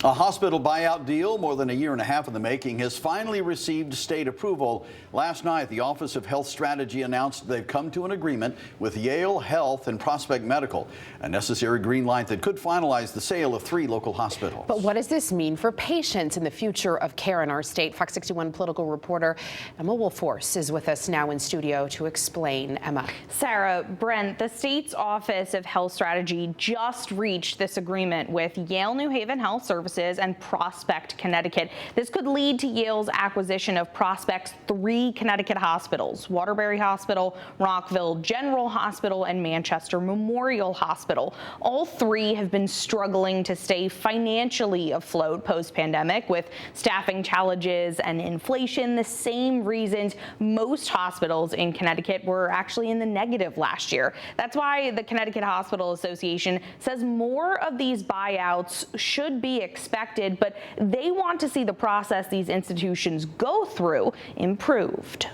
A hospital buyout deal, more than a year and a half in the making, has finally received state approval. Last night, the Office of Health Strategy announced they've come to an agreement with Yale Health and Prospect Medical, a necessary green light that could finalize the sale of 3 local hospitals. But what does this mean for patients and the future of care in our state? Fox 61 political reporter Emma Wolforce is with us now in studio to explain. Emma. Sarah, Brent, the state's Office of Health Strategy just reached this agreement with Yale New Haven Health Services and Prospect, Connecticut. This could lead to Yale's acquisition of Prospect's 3 Connecticut hospitals: Waterbury Hospital, Rockville General Hospital, and Manchester Memorial Hospital. All 3 have been struggling to stay financially afloat post-pandemic, with staffing challenges and inflation, the same reasons most hospitals in Connecticut were actually in the negative last year. That's why the Connecticut Hospital Association says more of these buyouts should be expected, but they want to see the process these institutions go through improved.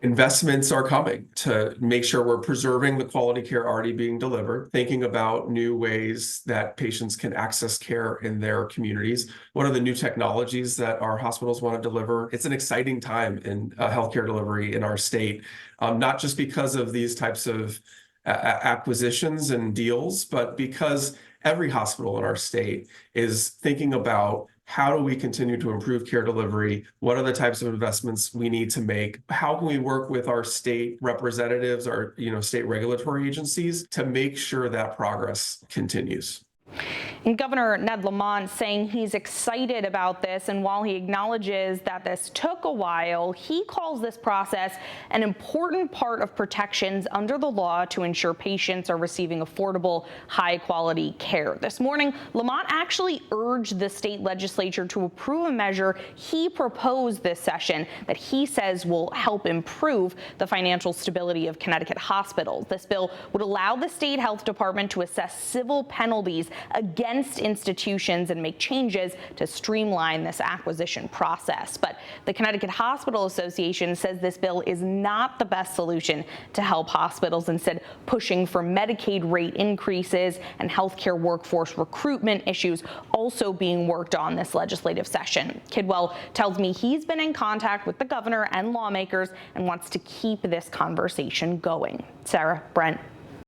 Investments are coming to make sure we're preserving the quality care already being delivered, thinking about new ways that patients can access care in their communities. What are the new technologies that our hospitals want to deliver? It's an exciting time in healthcare delivery in our state, not just because of these types of acquisitions and deals, but because every hospital in our state is thinking about how do we continue to improve care delivery? What are the types of investments we need to make? How can we work with our state representatives, our state regulatory agencies to make sure that progress continues? And Governor Ned Lamont saying he's excited about this, and while he acknowledges that this took a while, he calls this process an important part of protections under the law to ensure patients are receiving affordable, high-quality care. This morning, Lamont actually urged the state legislature to approve a measure he proposed this session that he says will help improve the financial stability of Connecticut hospitals. This bill would allow the state health department to assess civil penalties against institutions and make changes to streamline this acquisition process. But the Connecticut Hospital Association says this bill is not the best solution to help hospitals, instead pushing for Medicaid rate increases and healthcare workforce recruitment issues also being worked on this legislative session. Kidwell tells me he's been in contact with the governor and lawmakers and wants to keep this conversation going. Sarah, Brent.